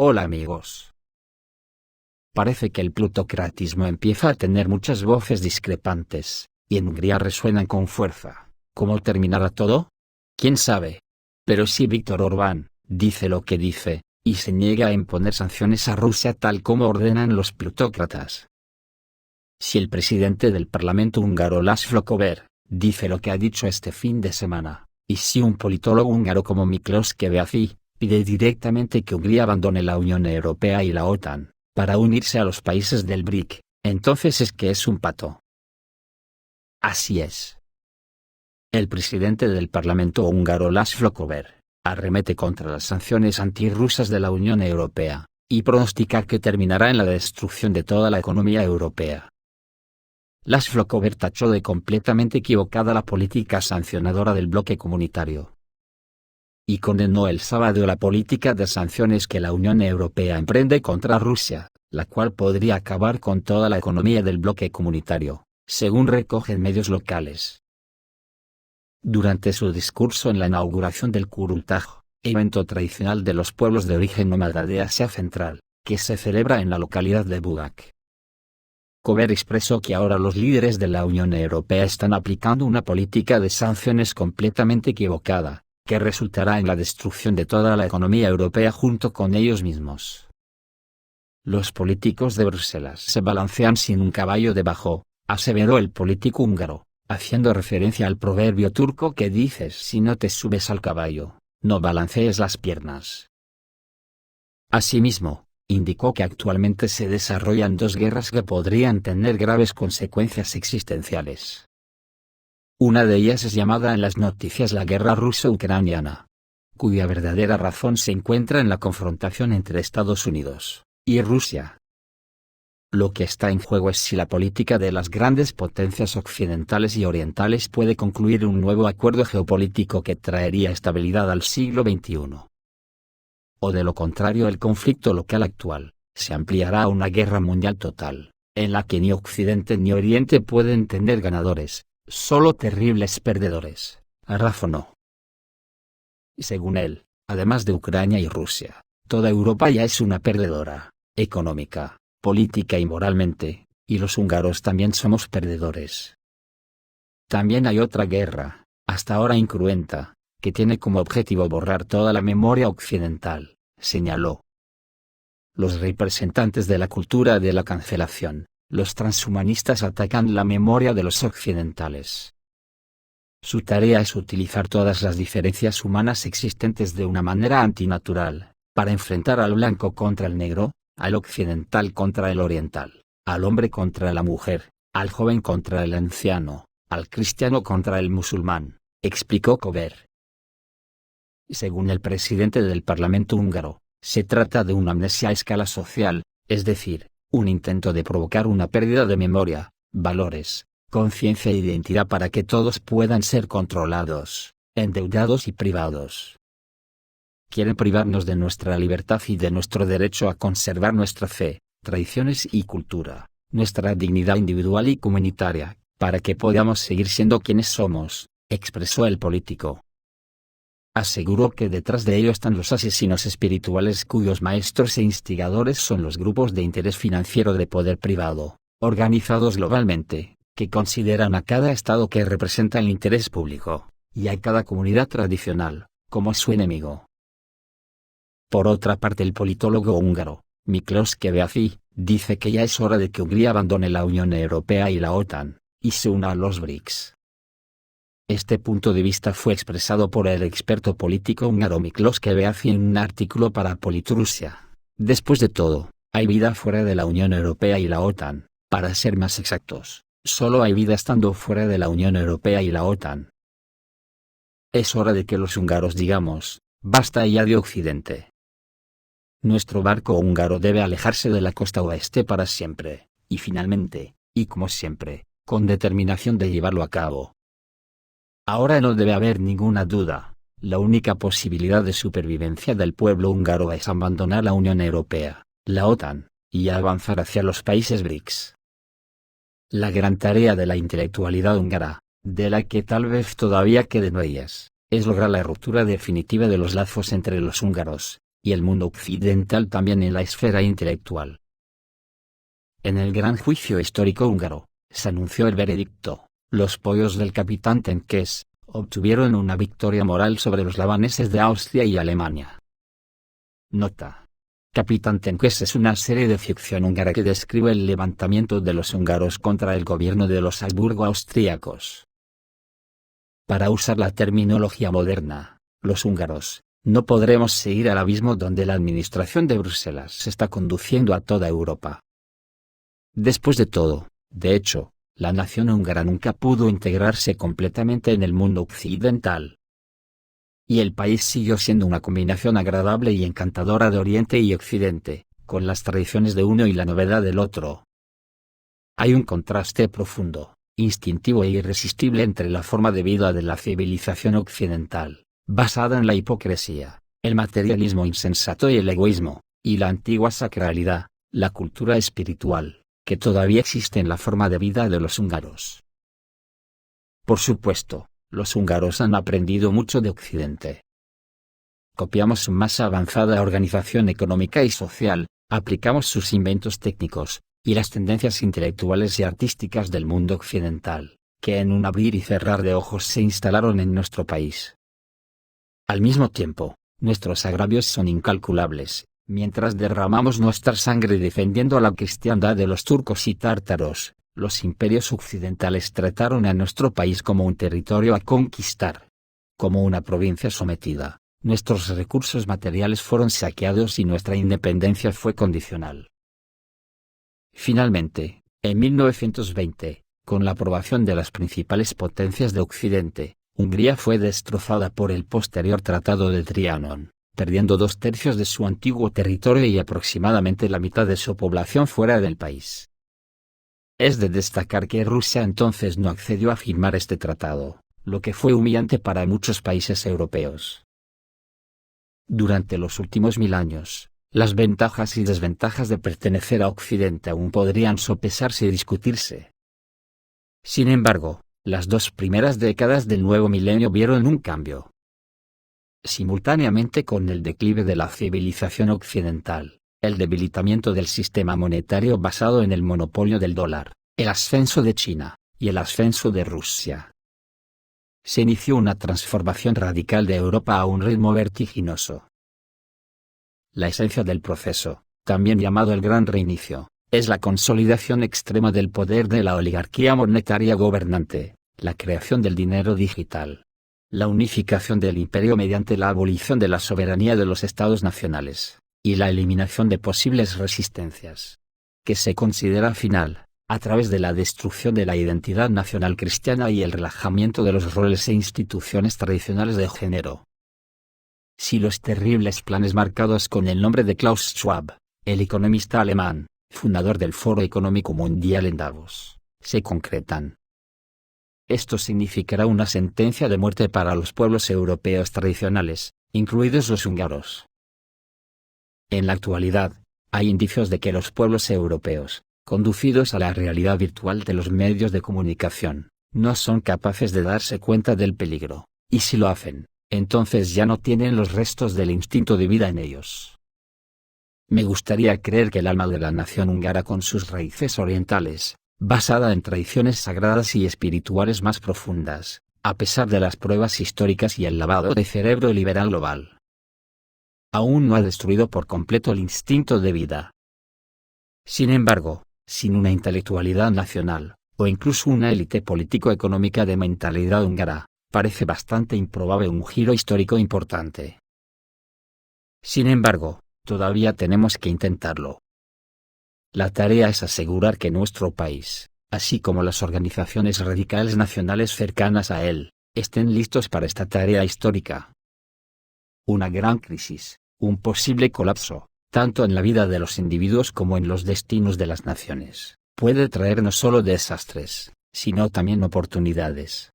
Hola amigos. Parece que el plutocratismo empieza a tener muchas voces discrepantes, y en Hungría resuenan con fuerza. ¿Cómo terminará todo? ¿Quién sabe? Pero si Viktor Orbán dice lo que dice, y se niega a imponer sanciones a Rusia tal como ordenan los plutócratas. Si el presidente del Parlamento húngaro László Kövér dice lo que ha dicho este fin de semana, y si un politólogo húngaro como Miklós Kövesi pide directamente que Hungría abandone la Unión Europea y la OTAN, para unirse a los países del BRIC, entonces es que es un pato. Así es. El presidente del Parlamento húngaro László Kövér arremete contra las sanciones antirrusas de la Unión Europea, y pronostica que terminará en la destrucción de toda la economía europea. László Kövér tachó de completamente equivocada la política sancionadora del bloque comunitario. Y condenó el sábado la política de sanciones que la Unión Europea emprende contra Rusia, la cual podría acabar con toda la economía del bloque comunitario, según recogen medios locales. Durante su discurso en la inauguración del Kurultaj, evento tradicional de los pueblos de origen nómada de Asia Central, que se celebra en la localidad de Budak, Kövér expresó que ahora los líderes de la Unión Europea están aplicando una política de sanciones completamente equivocada, que resultará en la destrucción de toda la economía europea junto con ellos mismos. Los políticos de Bruselas se balancean sin un caballo debajo, aseveró el político húngaro, haciendo referencia al proverbio turco que dice: si no te subes al caballo, no balancees las piernas. Asimismo, indicó que actualmente se desarrollan dos guerras que podrían tener graves consecuencias existenciales. Una de ellas es llamada en las noticias la guerra ruso-ucraniana, cuya verdadera razón se encuentra en la confrontación entre Estados Unidos y Rusia. Lo que está en juego es si la política de las grandes potencias occidentales y orientales puede concluir un nuevo acuerdo geopolítico que traería estabilidad al siglo XXI. O de lo contrario el conflicto local actual se ampliará a una guerra mundial total, en la que ni Occidente ni Oriente pueden tener ganadores, solo terribles perdedores, razonó. Según él, además de Ucrania y Rusia, toda Europa ya es una perdedora, económica, política y moralmente, y los húngaros también somos perdedores. También hay otra guerra, hasta ahora incruenta, que tiene como objetivo borrar toda la memoria occidental, señaló. Los representantes de la cultura de la cancelación, los transhumanistas atacan la memoria de los occidentales. Su tarea es utilizar todas las diferencias humanas existentes de una manera antinatural, para enfrentar al blanco contra el negro, al occidental contra el oriental, al hombre contra la mujer, al joven contra el anciano, al cristiano contra el musulmán, explicó Kövér. Según el presidente del Parlamento húngaro, se trata de una amnesia a escala social, es decir, un intento de provocar una pérdida de memoria, valores, conciencia e identidad para que todos puedan ser controlados, endeudados y privados. Quieren privarnos de nuestra libertad y de nuestro derecho a conservar nuestra fe, tradiciones y cultura, nuestra dignidad individual y comunitaria, para que podamos seguir siendo quienes somos, expresó el político. Aseguró que detrás de ello están los asesinos espirituales cuyos maestros e instigadores son los grupos de interés financiero de poder privado, organizados globalmente, que consideran a cada Estado que representa el interés público, y a cada comunidad tradicional, como su enemigo. Por otra parte el politólogo húngaro, Miklós Kövesi, dice que ya es hora de que Hungría abandone la Unión Europea y la OTAN, y se una a los BRICS. Este punto de vista fue expresado por el experto político húngaro Miklós Kövesi en un artículo para Politrusia. Después de todo, hay vida fuera de la Unión Europea y la OTAN, para ser más exactos, solo hay vida estando fuera de la Unión Europea y la OTAN. Es hora de que los húngaros digamos, basta ya de Occidente. Nuestro barco húngaro debe alejarse de la costa oeste para siempre, y finalmente, y como siempre, con determinación de llevarlo a cabo. Ahora no debe haber ninguna duda, la única posibilidad de supervivencia del pueblo húngaro es abandonar la Unión Europea, la OTAN, y avanzar hacia los países BRICS. La gran tarea de la intelectualidad húngara, de la que tal vez todavía queden huellas, es lograr la ruptura definitiva de los lazos entre los húngaros, y el mundo occidental también en la esfera intelectual. En el gran juicio histórico húngaro, se anunció el veredicto: los pollos del capitán Tenkes obtuvieron una victoria moral sobre los lavaneses de Austria y Alemania. Nota: Capitán Tenkes es una serie de ficción húngara que describe el levantamiento de los húngaros contra el gobierno de los Habsburgo austríacos. Para usar la terminología moderna, los húngaros, no podremos seguir al abismo donde la administración de Bruselas está conduciendo a toda Europa. Después de todo, de hecho, la nación húngara nunca pudo integrarse completamente en el mundo occidental. Y el país siguió siendo una combinación agradable y encantadora de Oriente y Occidente, con las tradiciones de uno y la novedad del otro. Hay un contraste profundo, instintivo e irresistible entre la forma de vida de la civilización occidental, basada en la hipocresía, el materialismo insensato y el egoísmo, y la antigua sacralidad, la cultura espiritual, que todavía existe en la forma de vida de los húngaros. Por supuesto, los húngaros han aprendido mucho de Occidente. Copiamos su más avanzada organización económica y social, aplicamos sus inventos técnicos, y las tendencias intelectuales y artísticas del mundo occidental, que en un abrir y cerrar de ojos se instalaron en nuestro país. Al mismo tiempo, nuestros agravios son incalculables, mientras derramamos nuestra sangre defendiendo a la cristiandad de los turcos y tártaros. Los imperios occidentales trataron a nuestro país como un territorio a conquistar. Como una provincia sometida, nuestros recursos materiales fueron saqueados y nuestra independencia fue condicional. Finalmente, en 1920, con la aprobación de las principales potencias de Occidente, Hungría fue destrozada por el posterior Tratado de Trianon, perdiendo 2/3 de su antiguo territorio y aproximadamente la mitad de su población fuera del país. Es de destacar que Rusia entonces no accedió a firmar este tratado, lo que fue humillante para muchos países europeos. Durante los últimos 1000 años, las ventajas y desventajas de pertenecer a Occidente aún podrían sopesarse y discutirse. Sin embargo, las 2 primeras décadas del nuevo milenio vieron un cambio. Simultáneamente con el declive de la civilización occidental, el debilitamiento del sistema monetario basado en el monopolio del dólar, el ascenso de China, y el ascenso de Rusia. Se inició una transformación radical de Europa a un ritmo vertiginoso. La esencia del proceso, también llamado el Gran Reinicio, es la consolidación extrema del poder de la oligarquía monetaria gobernante, la creación del dinero digital, la unificación del imperio mediante la abolición de la soberanía de los estados nacionales, y la eliminación de posibles resistencias, que se considera final, a través de la destrucción de la identidad nacional cristiana y el relajamiento de los roles e instituciones tradicionales de género. Si los terribles planes marcados con el nombre de Klaus Schwab, el economista alemán, fundador del Foro Económico Mundial en Davos, se concretan, esto significará una sentencia de muerte para los pueblos europeos tradicionales, incluidos los húngaros. En la actualidad, hay indicios de que los pueblos europeos, conducidos a la realidad virtual de los medios de comunicación, no son capaces de darse cuenta del peligro, y si lo hacen, entonces ya no tienen los restos del instinto de vida en ellos. Me gustaría creer que el alma de la nación húngara con sus raíces orientales, basada en tradiciones sagradas y espirituales más profundas, a pesar de las pruebas históricas y el lavado de cerebro liberal global, aún no ha destruido por completo el instinto de vida. Sin embargo, sin una intelectualidad nacional, o incluso una élite político-económica de mentalidad húngara, parece bastante improbable un giro histórico importante. Sin embargo, todavía tenemos que intentarlo. La tarea es asegurar que nuestro país, así como las organizaciones radicales nacionales cercanas a él, estén listos para esta tarea histórica. Una gran crisis, un posible colapso, tanto en la vida de los individuos como en los destinos de las naciones, puede traer no solo desastres, sino también oportunidades.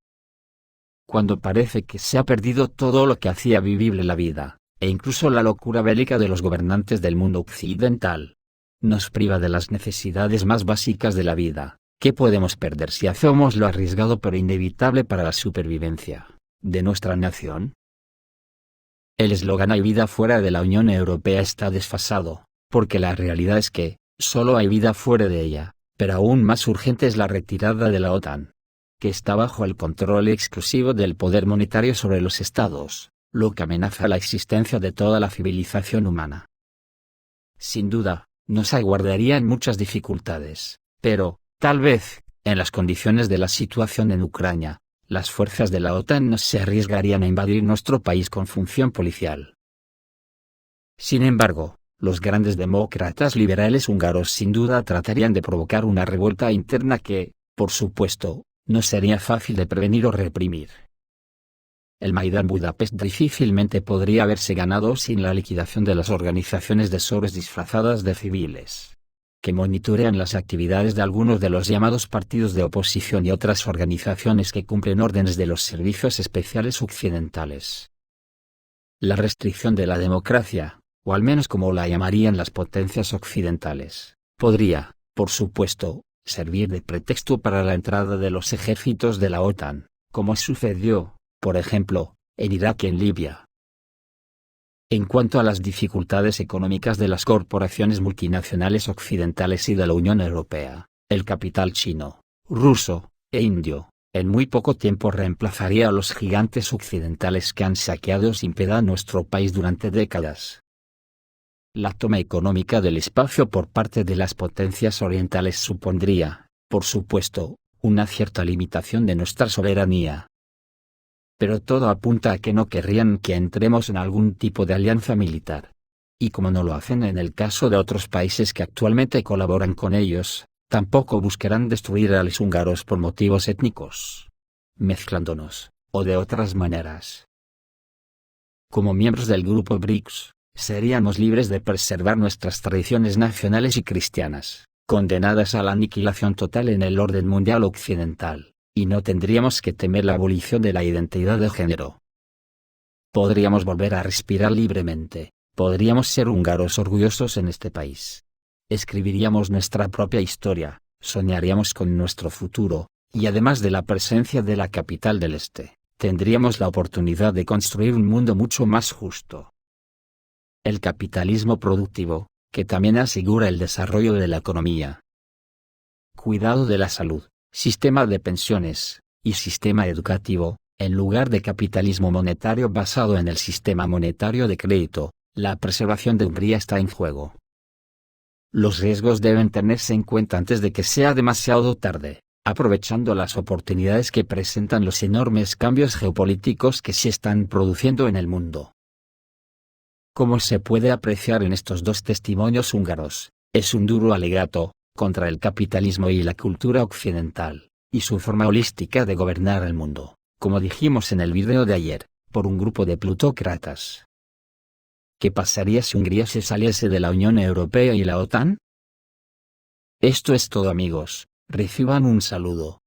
Cuando parece que se ha perdido todo lo que hacía vivible la vida, e incluso la locura bélica de los gobernantes del mundo occidental nos priva de las necesidades más básicas de la vida, ¿qué podemos perder si hacemos lo arriesgado pero inevitable para la supervivencia de nuestra nación? El eslogan "hay vida fuera de la Unión Europea" está desfasado, porque la realidad es que, solo hay vida fuera de ella, pero aún más urgente es la retirada de la OTAN, que está bajo el control exclusivo del poder monetario sobre los estados, lo que amenaza la existencia de toda la civilización humana. Sin duda, nos aguardarían muchas dificultades, pero, tal vez, en las condiciones de la situación en Ucrania, las fuerzas de la OTAN no se arriesgarían a invadir nuestro país con función policial. Sin embargo, los grandes demócratas liberales húngaros sin duda tratarían de provocar una revuelta interna que, por supuesto, no sería fácil de prevenir o reprimir. El Maidán Budapest difícilmente podría haberse ganado sin la liquidación de las organizaciones de sobres disfrazadas de civiles, que monitorean las actividades de algunos de los llamados partidos de oposición y otras organizaciones que cumplen órdenes de los servicios especiales occidentales. La restricción de la democracia, o al menos como la llamarían las potencias occidentales, podría, por supuesto, servir de pretexto para la entrada de los ejércitos de la OTAN, como sucedió, por ejemplo, en Irak y en Libia. En cuanto a las dificultades económicas de las corporaciones multinacionales occidentales y de la Unión Europea, el capital chino, ruso, e indio, en muy poco tiempo reemplazaría a los gigantes occidentales que han saqueado sin piedad nuestro país durante décadas. La toma económica del espacio por parte de las potencias orientales supondría, por supuesto, una cierta limitación de nuestra soberanía. Pero todo apunta a que no querrían que entremos en algún tipo de alianza militar. Y como no lo hacen en el caso de otros países que actualmente colaboran con ellos, tampoco buscarán destruir a los húngaros por motivos étnicos, mezclándonos, o de otras maneras. Como miembros del grupo BRICS, seríamos libres de preservar nuestras tradiciones nacionales y cristianas, condenadas a la aniquilación total en el orden mundial occidental, y no tendríamos que temer la abolición de la identidad de género. Podríamos volver a respirar libremente, podríamos ser húngaros orgullosos en este país. Escribiríamos nuestra propia historia, soñaríamos con nuestro futuro, y además de la presencia de la capital del Este, tendríamos la oportunidad de construir un mundo mucho más justo. El capitalismo productivo, que también asegura el desarrollo de la economía, cuidado de la salud, sistema de pensiones, y sistema educativo, en lugar de capitalismo monetario basado en el sistema monetario de crédito, la preservación de Hungría está en juego. Los riesgos deben tenerse en cuenta antes de que sea demasiado tarde, aprovechando las oportunidades que presentan los enormes cambios geopolíticos que se están produciendo en el mundo. Como se puede apreciar en estos dos testimonios húngaros, es un duro alegato contra el capitalismo y la cultura occidental, y su forma holística de gobernar el mundo, como dijimos en el video de ayer, por un grupo de plutócratas. ¿Qué pasaría si Hungría se saliese de la Unión Europea y la OTAN? Esto es todo, amigos, reciban un saludo.